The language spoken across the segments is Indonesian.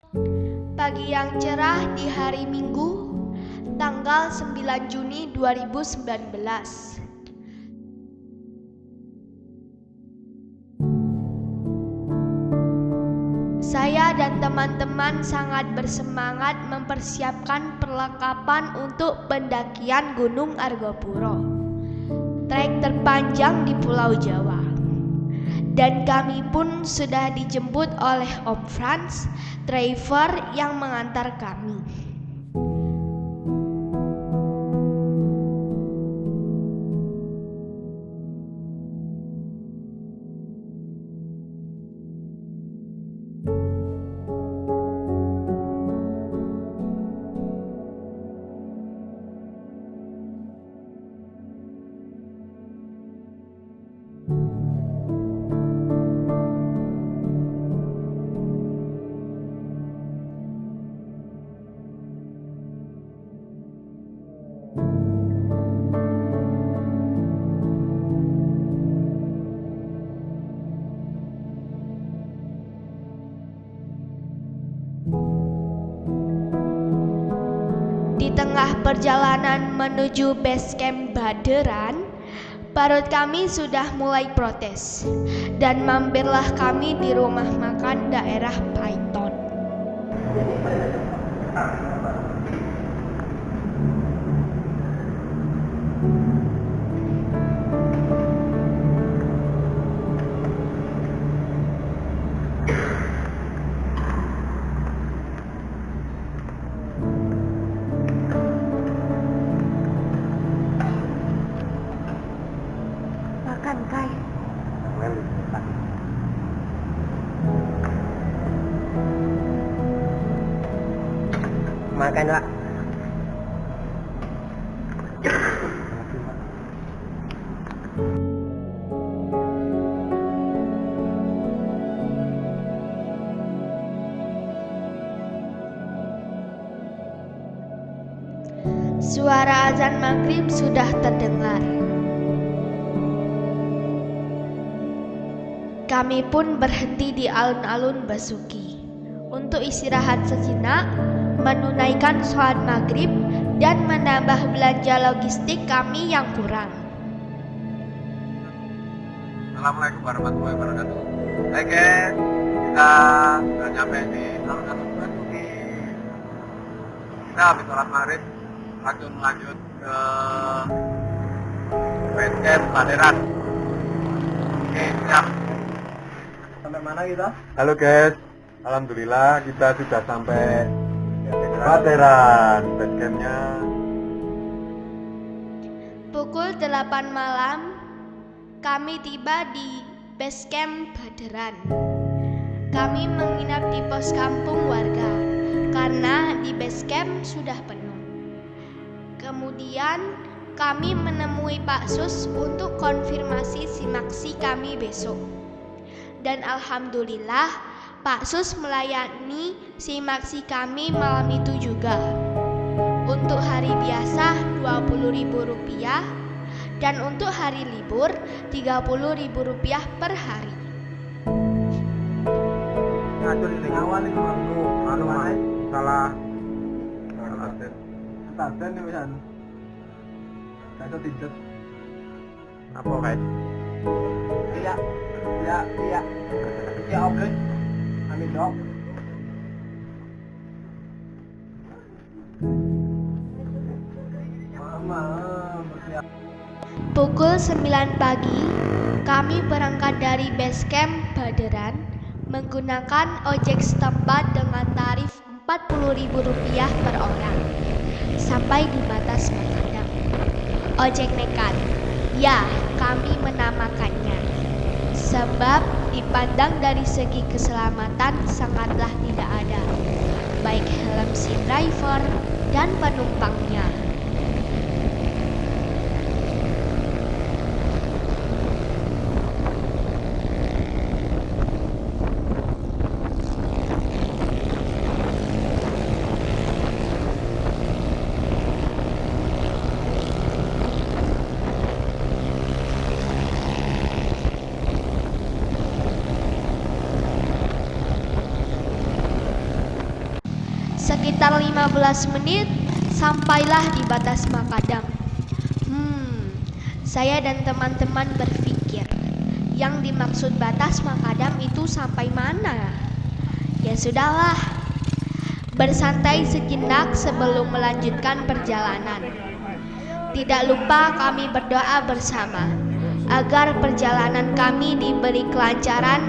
Pagi yang cerah di hari Minggu, tanggal 9 Juni 2019. Saya dan teman-teman sangat bersemangat mempersiapkan perlengkapan untuk pendakian Gunung Argopuro, trek terpanjang di Pulau Jawa. Dan kami pun sudah dijemput oleh Om Franz, driver yang mengantar kami. Di tengah perjalanan menuju base camp Baderan, perut kami sudah mulai protes, dan mampirlah kami di rumah makan daerah Python. Makan, Kai. Makan, Pak. Suara azan maghrib sudah terdengar. Kami pun berhenti di alun-alun Basuki untuk istirahat sejenak, menunaikan sholat maghrib, dan menambah belanja logistik kami yang kurang. Assalamualaikum warahmatullahi wabarakatuh. Hai guys, kita sudah nyampe di alun-alun Basuki. Kita habis sholat maghrib, lanjut ke base camp Baderan. Oke, siap. Sampai mana kita? Halo guys, alhamdulillah kita sudah sampai Baderan. Base campnya Pukul 8 malam, kami tiba di base camp Baderan. Kami menginap di pos kampung warga karena di base camp sudah penuh. Kemudian kami menemui Pak Sus untuk konfirmasi simaksi kami besok. Dan alhamdulillah Pak Sus melayani simaksi kami malam itu juga. Untuk hari biasa Rp20.000 dan untuk hari libur Rp30.000 per hari. ngajur ini awal ini anu salah tasen nih wisan saya tidak apa guys iya oke amin dok. Mama bersiap. Pukul 9 pagi, kami berangkat dari base camp Baderan menggunakan ojek setempat dengan tarif Rp40.000 per orang. Sampai di batas Makadam. Ojek nekat, ya kami menamakannya. Sebab dipandang dari segi keselamatan sangatlah tidak ada, baik helm si driver dan penumpangnya. sekitar 15 menit sampailah di batas makadam. Saya dan teman-teman berpikir, yang dimaksud batas makadam itu sampai mana? Ya sudahlah, bersantai sejenak sebelum melanjutkan perjalanan. Tidak lupa kami berdoa bersama agar perjalanan kami diberi kelancaran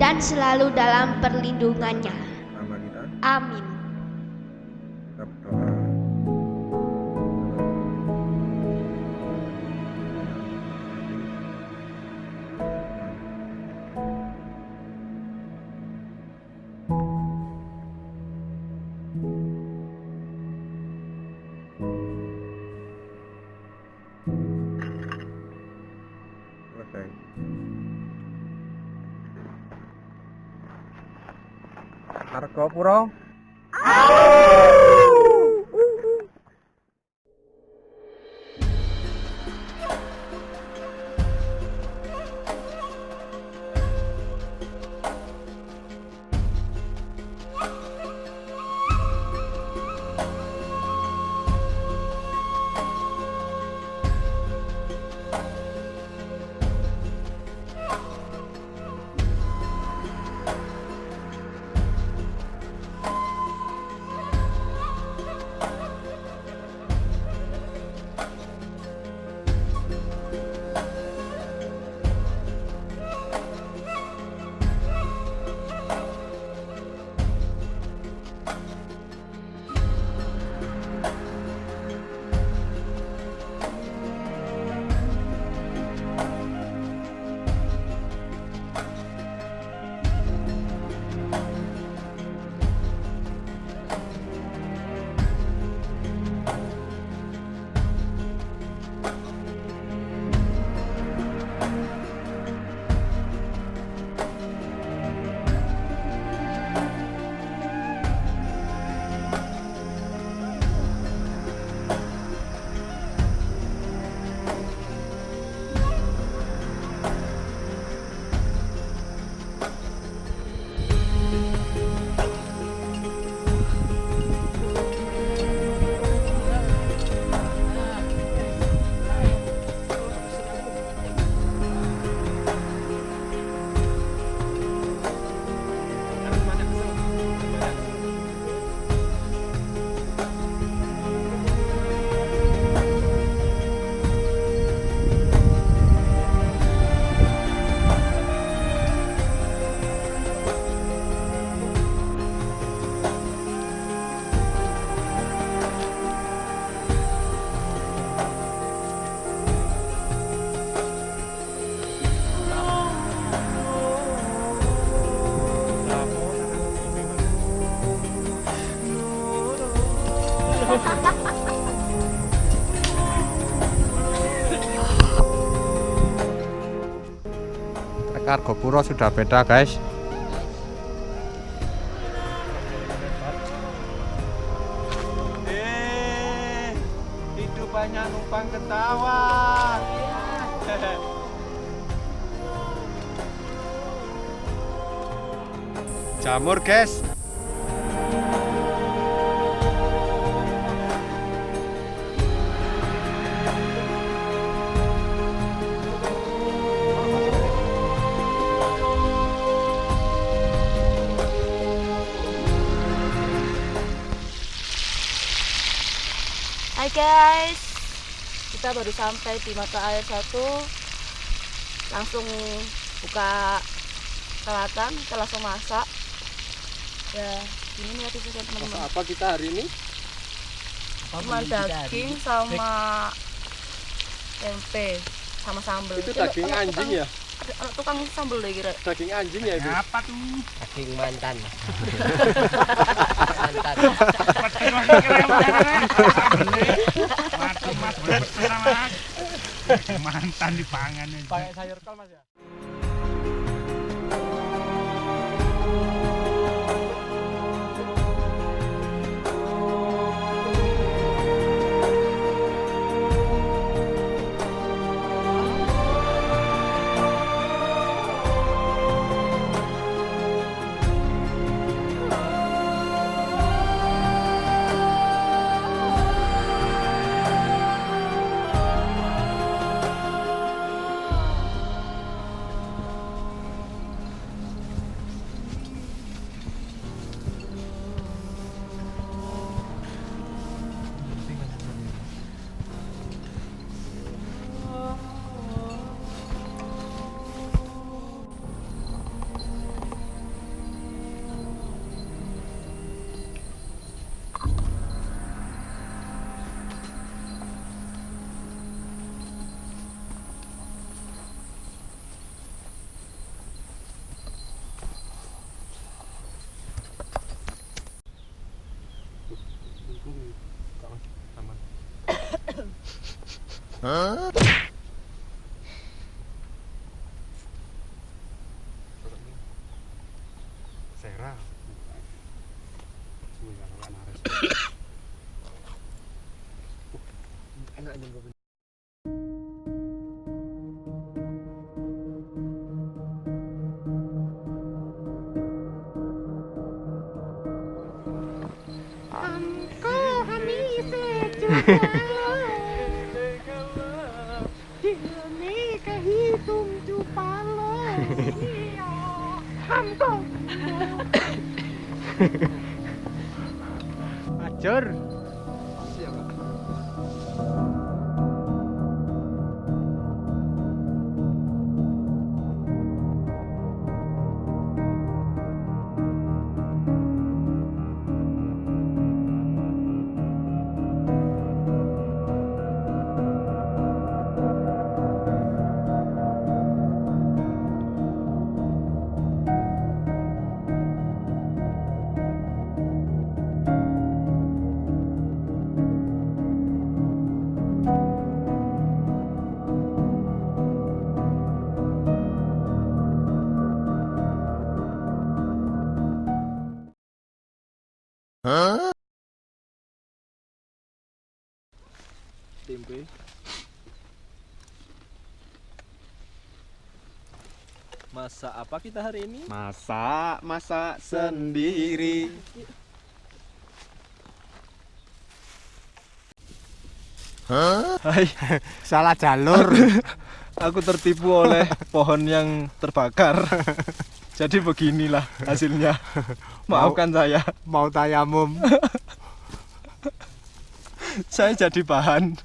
dan selalu dalam perlindungannya. Amin. Kita berdoa. Selesai. Argopuro. Argopuro sudah beda, guys. Itu banyak numpang ketawa. Jamur, guys. Hai guys, kita baru sampai di mata air 1. Langsung buka peralatan, kita langsung masak. Ya, ini nih hati teman-teman. Apa kita hari ini? Cuma daging sama tempe sama sambal. Itu daging anjing ya? Ada tukang sambal deh kira. Daging anjing ya itu? Apa tuh? Daging mantan. Mantan. Mantan dipangan aja. Pakai sayur kol Mas ya? Serah. Enak aja gue. Ajar. Tempe. Masak apa kita hari ini? Masak sendiri. Hai, Salah jalur. aku tertipu oleh pohon yang terbakar. Jadi beginilah hasilnya. Maafkan saya. Mau tayamum. Saya jadi bahan.